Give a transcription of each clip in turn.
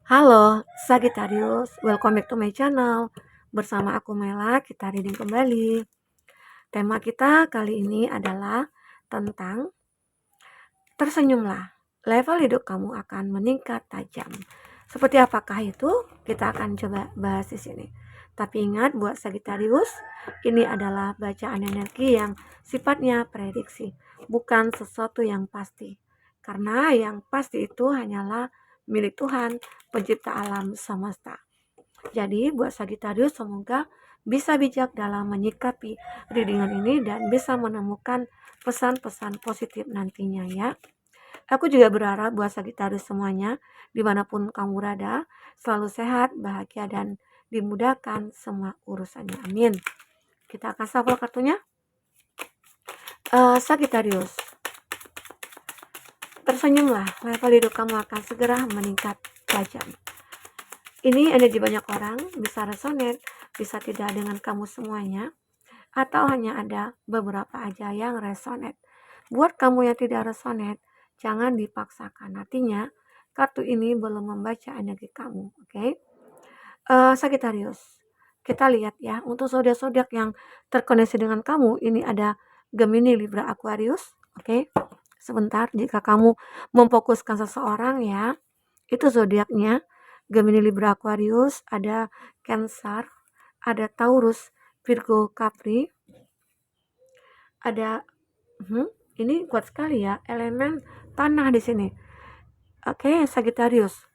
Halo, Sagittarius, welcome back to my channel. Bersama aku Mela, kita reading kembali. Tema kita kali ini adalah tentang tersenyumlah. Level hidup kamu akan meningkat tajam. Seperti apakah itu? Kita akan coba bahas di sini. Tapi ingat buat Sagittarius, ini adalah bacaan energi yang sifatnya prediksi, bukan sesuatu yang pasti. Karena yang pasti itu hanyalah milik Tuhan, pencipta alam semesta. Jadi buat Sagittarius semoga bisa bijak dalam menyikapi readingan ini dan bisa menemukan pesan-pesan positif nantinya ya. Aku juga berharap buat Sagittarius semuanya, dimanapun kamu berada, selalu sehat, bahagia, dan dimudahkan semua urusannya. Amin. Kita akan shuffle kartunya. Sagittarius, tersenyumlah, level hidup kamu akan segera meningkat tajam. Ini energi banyak orang, bisa resonate, bisa tidak dengan kamu semuanya, atau hanya ada beberapa aja yang resonate. Buat kamu yang tidak resonate, jangan dipaksakan. Artinya, kartu ini belum membaca energi kamu, oke? Sagittarius, kita lihat ya, untuk zodiak-zodiak yang terkoneksi dengan kamu, ini ada Gemini, Libra, Aquarius, oke? Sebentar, jika kamu memfokuskan seseorang ya, itu zodiaknya Gemini, Libra, Aquarius, ada Cancer, ada Taurus, Virgo, Capri, ada ini kuat sekali ya, elemen tanah di sini. Oke, Sagittarius.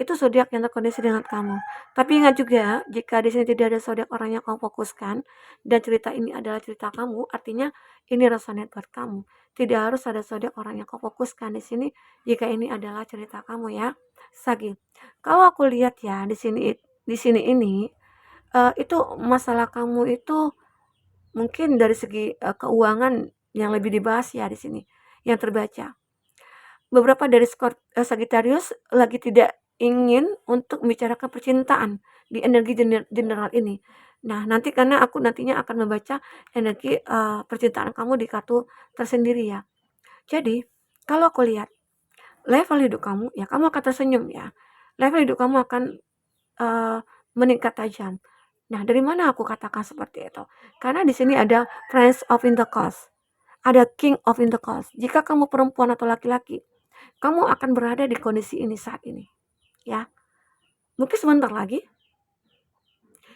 Itu zodiak yang terkoneksi dengan kamu. Tapi ingat juga, jika di sini tidak ada zodiak orang yang kamu fokuskan dan cerita ini adalah cerita kamu, artinya ini resonate buat kamu. Tidak harus ada zodiak orang yang kamu fokuskan di sini jika ini adalah cerita kamu ya, Sagi. Kalau aku lihat ya di sini ini itu masalah kamu itu mungkin dari segi keuangan yang lebih dibahas ya di sini yang terbaca. Beberapa dari Sagittarius lagi tidak ingin untuk membicarakan percintaan di energi general ini. Nah, nanti karena aku nantinya akan membaca energi percintaan kamu di kartu tersendiri ya. Jadi, kalau aku lihat level hidup kamu, ya kamu akan tersenyum ya. Level hidup kamu akan uh, meningkat tajam. Nah, dari mana aku katakan seperti itu? Karena di sini ada Prince of Intercourse, ada King of Intercourse. Jika kamu perempuan atau laki-laki, kamu akan berada di kondisi ini saat ini, ya. Mungkin sebentar lagi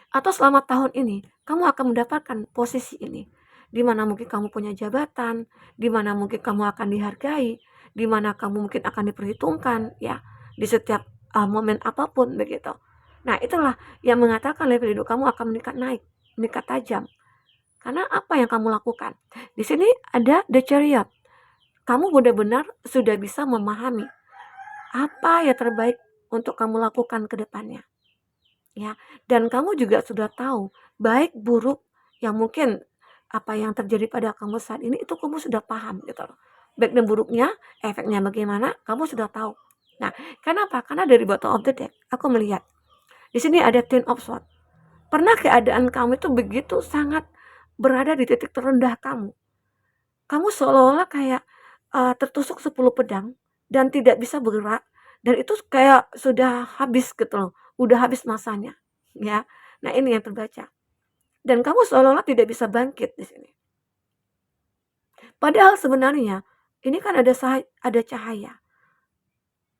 atau selama tahun ini, kamu akan mendapatkan posisi ini. Di mana mungkin kamu punya jabatan, di mana mungkin kamu akan dihargai, di mana kamu mungkin akan diperhitungkan, ya, di setiap momen apapun begitu. Nah, itulah yang mengatakan level hidup kamu akan meningkat tajam. Karena apa yang kamu lakukan? Di sini ada The Chariot. Kamu benar-benar sudah bisa memahami apa yang terbaik untuk kamu lakukan ke depannya. Ya, dan kamu juga sudah tahu baik buruk yang mungkin apa yang terjadi pada kamu saat ini itu kamu sudah paham gitu loh. Baik dan buruknya, efeknya bagaimana, kamu sudah tahu. Nah, kenapa? Karena dari bottom of the deck aku melihat di sini ada Ten of Swords. Pernah keadaan kamu itu begitu sangat berada di titik terendah kamu. Kamu seolah-olah kayak tertusuk 10 pedang dan tidak bisa bergerak dan itu kayak sudah habis gitu loh, udah habis masanya, ya. Nah, ini yang terbaca. Dan kamu seolah-olah tidak bisa bangkit di sini. Padahal sebenarnya ini kan ada cahaya.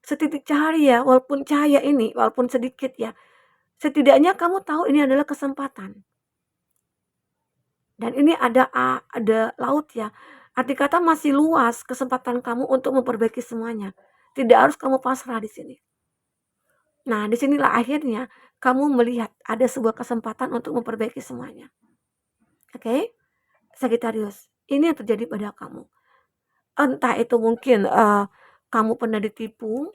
Setitik cahaya, walaupun cahaya ini walaupun sedikit ya, setidaknya kamu tahu ini adalah kesempatan. Dan ini ada laut ya. Arti kata masih luas kesempatan kamu untuk memperbaiki semuanya. Tidak harus kamu pasrah di sini. Nah, disinilah akhirnya kamu melihat ada sebuah kesempatan untuk memperbaiki semuanya. Oke? Sagittarius, ini yang terjadi pada kamu. Entah itu mungkin kamu pernah ditipu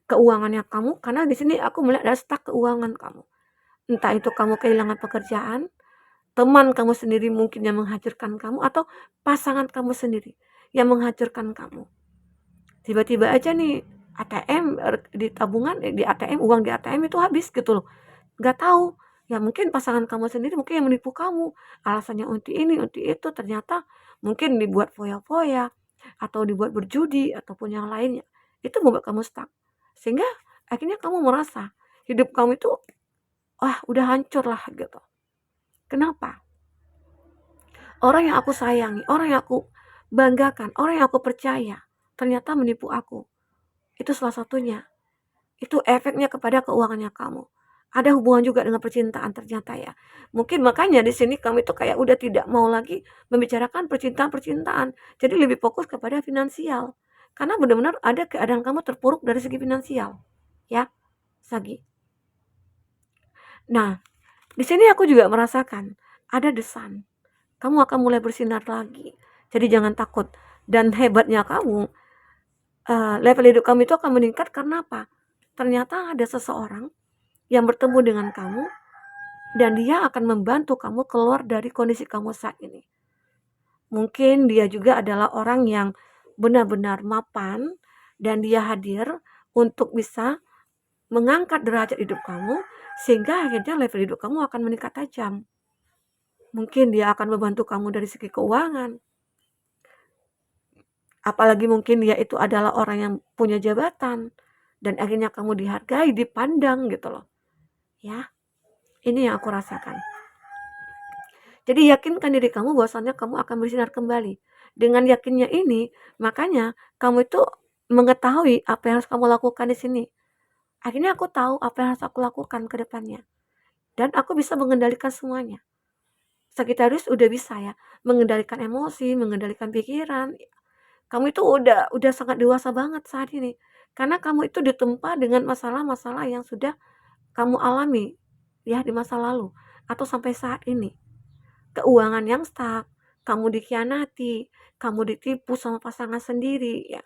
keuangannya kamu, karena di sini aku melihat ada stuck keuangan kamu. Entah itu kamu kehilangan pekerjaan, teman kamu sendiri mungkin yang menghancurkan kamu, atau pasangan kamu sendiri yang menghancurkan kamu. Tiba-tiba aja nih ATM di tabungan, di ATM, uang di ATM itu habis gitu loh. Gak tahu. Ya mungkin pasangan kamu sendiri mungkin yang menipu kamu. Alasannya untuk ini, untuk itu, ternyata mungkin dibuat foya-foya atau dibuat berjudi ataupun yang lainnya. itu membuat kamu stuck. Sehingga akhirnya kamu merasa hidup kamu itu, wah udah hancur lah gitu. Kenapa? Orang yang aku sayangi, orang yang aku banggakan, orang yang aku percaya, ternyata menipu aku. Itu salah satunya. Itu efeknya kepada keuangannya kamu. Ada hubungan juga dengan percintaan ternyata ya. Mungkin makanya di sini kamu itu kayak udah tidak mau lagi membicarakan percintaan-percintaan. Jadi lebih fokus kepada finansial. Karena benar-benar ada keadaan kamu terpuruk dari segi finansial. Ya, Sagi. Nah, di sini aku juga merasakan ada desan. Kamu akan mulai bersinar lagi. Jadi jangan takut. Dan hebatnya kamu, level hidup kamu itu akan meningkat karena apa? Ternyata ada seseorang yang bertemu dengan kamu dan dia akan membantu kamu keluar dari kondisi kamu saat ini. Mungkin dia juga adalah orang yang benar-benar mapan dan dia hadir untuk bisa mengangkat derajat hidup kamu sehingga akhirnya level hidup kamu akan meningkat tajam. Mungkin dia akan membantu kamu dari segi keuangan. Apalagi mungkin dia itu adalah orang yang punya jabatan dan akhirnya kamu dihargai, dipandang gitu loh. Ya, ini yang aku rasakan. Jadi yakinkan diri kamu bahwasannya kamu akan bersinar kembali. Dengan yakinnya ini, makanya kamu itu mengetahui apa yang harus kamu lakukan di sini. Akhirnya aku tahu apa yang harus aku lakukan ke depannya. Dan aku bisa mengendalikan semuanya. Sagittarius udah bisa ya, mengendalikan emosi, mengendalikan pikiran. Kamu itu udah sangat dewasa banget saat ini. Karena kamu itu ditempa dengan masalah-masalah yang sudah kamu alami ya di masa lalu atau sampai saat ini. Keuangan yang stuck, kamu dikhianati, kamu ditipu sama pasangan sendiri ya.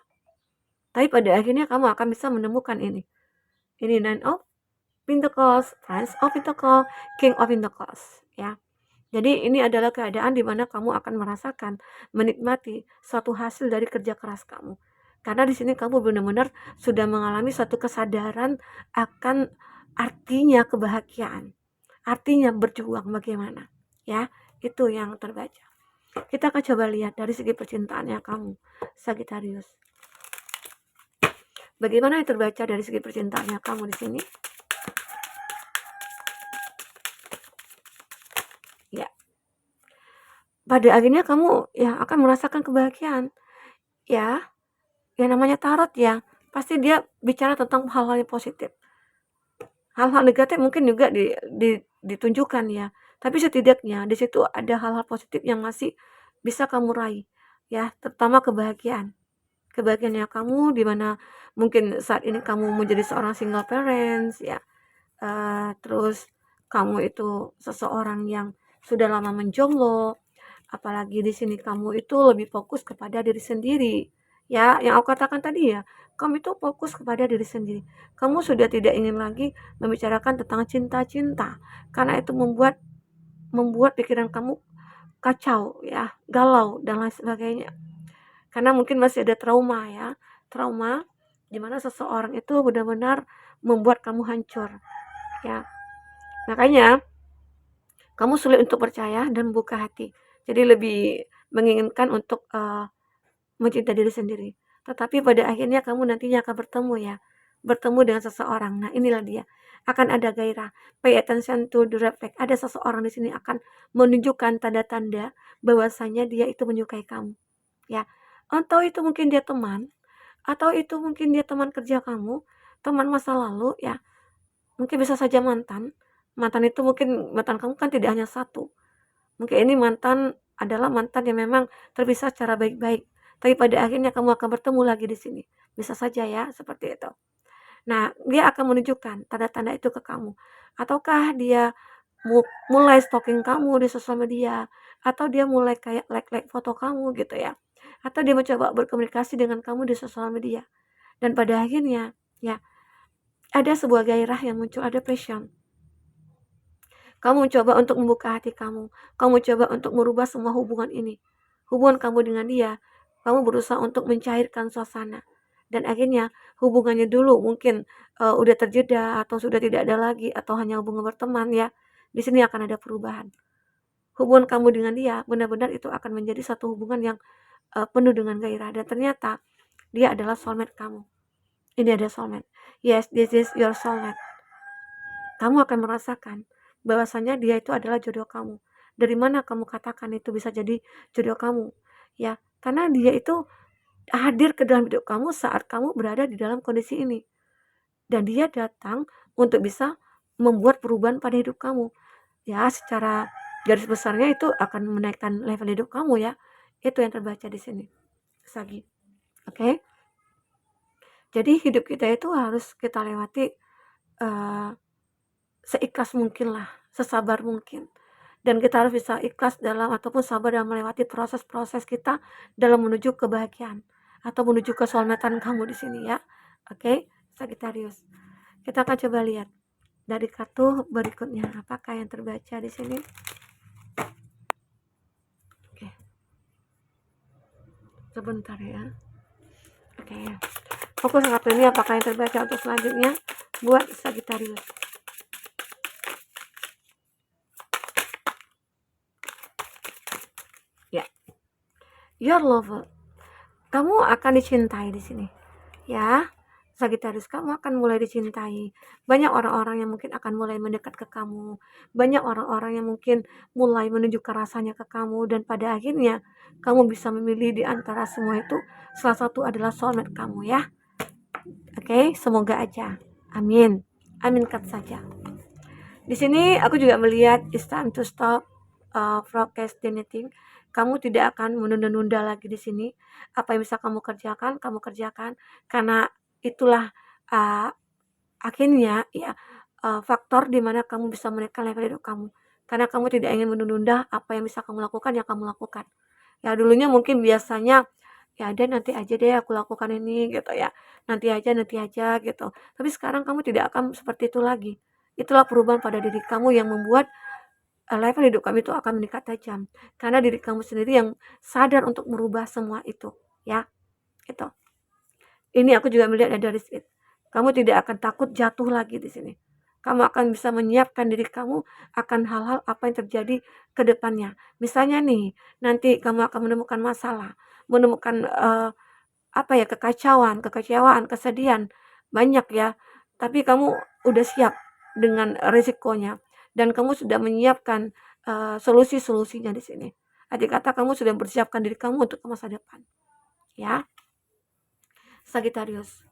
Tapi pada akhirnya kamu akan bisa menemukan ini. Ini Nine of Pentacles, Prince of Pentacles, King of Pentacles ya. Jadi ini adalah keadaan di mana kamu akan merasakan, menikmati suatu hasil dari kerja keras kamu. Karena di sini kamu benar-benar sudah mengalami suatu kesadaran akan artinya kebahagiaan. Artinya berjuang bagaimana. Ya, itu yang terbaca. Kita akan coba lihat dari segi percintaannya kamu, Sagittarius. Bagaimana yang terbaca dari segi percintaannya kamu di sini? Ya. Pada akhirnya kamu ya akan merasakan kebahagiaan. Ya, yang namanya tarot ya, pasti dia bicara tentang hal-hal yang positif. Hal-hal negatif mungkin juga ditunjukkan ya, tapi setidaknya di situ ada hal-hal positif yang masih bisa kamu raih ya, terutama kebahagiaan. Kebahagiaannya kamu di mana mungkin saat ini kamu menjadi seorang single parents ya, terus kamu itu seseorang yang sudah lama menjomblo, apalagi di sini kamu itu lebih fokus kepada diri sendiri. Ya, yang aku katakan tadi ya, kamu itu fokus kepada diri sendiri. Kamu sudah tidak ingin lagi membicarakan tentang cinta-cinta karena itu membuat pikiran kamu kacau ya, galau dan lain sebagainya. Karena mungkin masih ada trauma ya, trauma di mana seseorang itu benar-benar membuat kamu hancur ya. Makanya kamu sulit untuk percaya dan membuka hati. Jadi lebih menginginkan untuk mencintai diri sendiri. Tetapi pada akhirnya kamu nantinya akan bertemu ya, bertemu dengan seseorang. Nah, inilah dia. Akan ada gairah. Pay attention to the red flag. Ada seseorang di sini akan menunjukkan tanda-tanda bahwasanya dia itu menyukai kamu. Ya. Atau itu mungkin dia teman, atau itu mungkin dia teman kerja kamu, teman masa lalu ya. Mungkin bisa saja mantan. Mantan itu mungkin mantan kamu kan tidak hanya satu. Mungkin ini mantan adalah mantan yang memang terpisah secara baik-baik. Tapi pada akhirnya kamu akan bertemu lagi di sini. Bisa saja ya, seperti itu. Nah, dia akan menunjukkan tanda-tanda itu ke kamu. Ataukah dia mulai stalking kamu di sosial media, atau dia mulai kayak like foto kamu gitu ya. Atau dia mencoba berkomunikasi dengan kamu di sosial media. Dan pada akhirnya, ya, ada sebuah gairah yang muncul, ada passion. Kamu mencoba untuk membuka hati kamu. Kamu coba untuk merubah semua hubungan ini. Hubungan kamu dengan dia, kamu berusaha untuk mencairkan suasana. Dan akhirnya hubungannya dulu mungkin udah terjeda atau sudah tidak ada lagi atau hanya hubungan berteman ya. Di sini akan ada perubahan. Hubungan kamu dengan dia benar-benar itu akan menjadi satu hubungan yang penuh dengan gairah dan ternyata dia adalah soulmate kamu. Ini ada soulmate. Yes, this is your soulmate. Kamu akan merasakan bahwasanya dia itu adalah jodoh kamu. Dari mana kamu katakan itu bisa jadi jodoh kamu? Ya, karena dia itu hadir ke dalam hidup kamu saat kamu berada di dalam kondisi ini. Dan dia datang untuk bisa membuat perubahan pada hidup kamu. Ya, secara garis besarnya itu akan menaikkan level hidup kamu ya. Itu yang terbaca di sini. Sagi. Oke. Jadi hidup kita itu harus kita lewati seikhlas mungkin lah, sesabar mungkin. Dan kita harus bisa ikhlas dalam ataupun sabar dalam melewati proses-proses kita dalam menuju kebahagiaan atau menuju keselamatan kamu di sini ya. Oke, Sagittarius. Kita akan coba lihat dari kartu berikutnya apakah yang terbaca di sini. Oke. Sebentar ya. Oke. Fokus kartu ini apakah yang terbaca untuk selanjutnya buat Sagittarius. Ya. Your lover. Kamu akan dicintai di sini. Ya. Sagittarius, kamu akan mulai dicintai. Banyak orang-orang yang mungkin akan mulai mendekat ke kamu. Banyak orang-orang yang mungkin mulai menunjukkan rasanya ke kamu. Dan pada akhirnya, kamu bisa memilih di antara semua itu. Salah satu adalah soulmate kamu ya. Oke, semoga aja. Amin. Aminkan saja. Di sini aku juga melihat it's time to stop procrastinating. Kamu tidak akan menunda-nunda lagi di sini. Apa yang bisa kamu kerjakan, karena itulah akhirnya ya faktor di mana kamu bisa menaikkan level hidup kamu. Karena kamu tidak ingin menunda apa yang bisa kamu lakukan, yang kamu lakukan. Ya dulunya mungkin biasanya ya ada nanti aja deh aku lakukan ini gitu ya. Nanti aja gitu. Tapi sekarang kamu tidak akan seperti itu lagi. Itulah perubahan pada diri kamu yang membuat level hidup kamu itu akan meningkat tajam. Karena diri kamu sendiri yang sadar untuk merubah semua itu, ya. Gitu. Ini aku juga melihat ada risk. Kamu tidak akan takut jatuh lagi di sini. Kamu akan bisa menyiapkan diri kamu akan hal-hal apa yang terjadi ke depannya. Misalnya nih, nanti kamu akan menemukan masalah, menemukan apa ya, kekacauan, kekecewaan, kesedihan, banyak ya. Tapi kamu udah siap dengan risikonya dan kamu sudah menyiapkan solusi-solusinya di sini. Arti kata kamu sudah mempersiapkan diri kamu untuk ke masa depan. Ya. Sagittarius.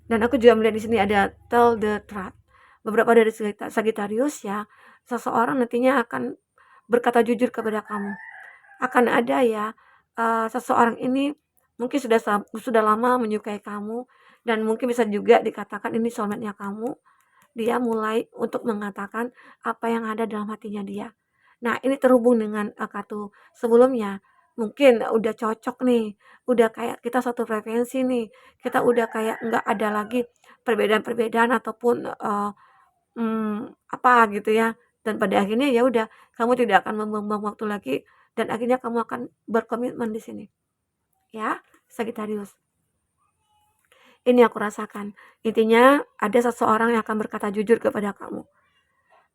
Dan aku juga melihat di sini ada tell the truth. Beberapa dari Sagittarius ya, seseorang nantinya akan berkata jujur kepada kamu. Akan ada ya seseorang ini mungkin sudah lama menyukai kamu dan mungkin bisa juga dikatakan ini soulmate-nya kamu. Dia mulai untuk mengatakan apa yang ada dalam hatinya dia. Nah, ini terhubung dengan kartu sebelumnya. Mungkin udah cocok nih, udah kayak kita satu frekuensi nih. Kita udah kayak nggak ada lagi perbedaan-perbedaan ataupun apa gitu ya. Dan pada akhirnya ya udah, kamu tidak akan membuang waktu lagi dan akhirnya kamu akan berkomitmen di sini. Ya, Sagittarius. Ini aku rasakan. Intinya ada seseorang yang akan berkata jujur kepada kamu.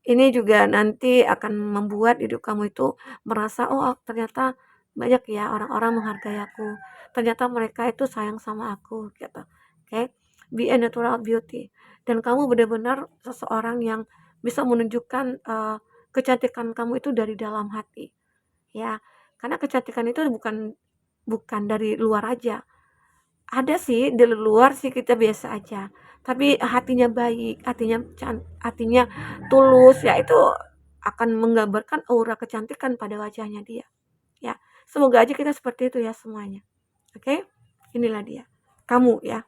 Ini juga nanti akan membuat hidup kamu itu merasa, oh ternyata banyak ya orang-orang menghargai aku. Ternyata mereka itu sayang sama aku gitu. Oke. Be a natural beauty. Dan kamu benar-benar seseorang yang bisa menunjukkan kecantikan kamu itu dari dalam hati. Ya. Karena kecantikan itu bukan dari luar aja. Ada sih di luar sih kita biasa aja, tapi hatinya baik, hatinya tulus, ya itu akan menggambarkan aura kecantikan pada wajahnya dia. Ya, semoga aja kita seperti itu ya semuanya. Oke? Inilah dia. Kamu ya.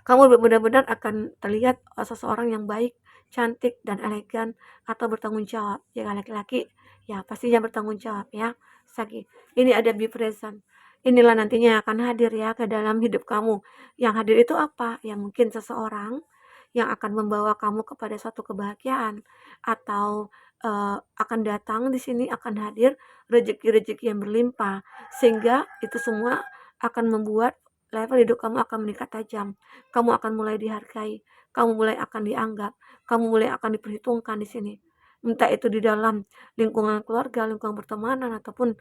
Kamu benar-benar akan terlihat seseorang yang baik, cantik dan elegan atau bertanggung jawab. Jika laki-laki, ya pastinya bertanggung jawab ya. Sagi. Ini ada be present. Inilah nantinya akan hadir ya ke dalam hidup kamu. Yang hadir itu apa? Ya mungkin seseorang yang akan membawa kamu kepada suatu kebahagiaan atau akan datang di sini akan hadir rezeki-rezeki yang berlimpah sehingga itu semua akan membuat level hidup kamu akan meningkat tajam. Kamu akan mulai dihargai, kamu mulai akan dianggap, kamu mulai akan diperhitungkan di sini. Entah itu di dalam lingkungan keluarga, lingkungan pertemanan ataupun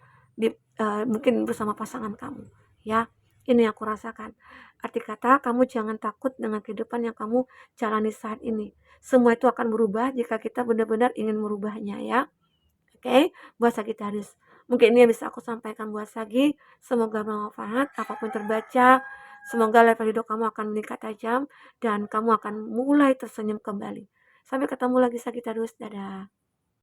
mungkin bersama pasangan kamu. Ya, Ini yang aku rasakan. Arti kata, kamu jangan takut dengan kehidupan yang kamu jalani saat ini. Semua itu akan berubah jika kita benar-benar ingin merubahnya ya. Oke, buat Sagittarius. Mungkin ini yang bisa aku sampaikan buat Sagi. Semoga bermanfaat, apapun terbaca. Semoga level hidup kamu akan meningkat tajam dan kamu akan mulai tersenyum kembali. Sampai ketemu lagi Sagittarius. Dadah.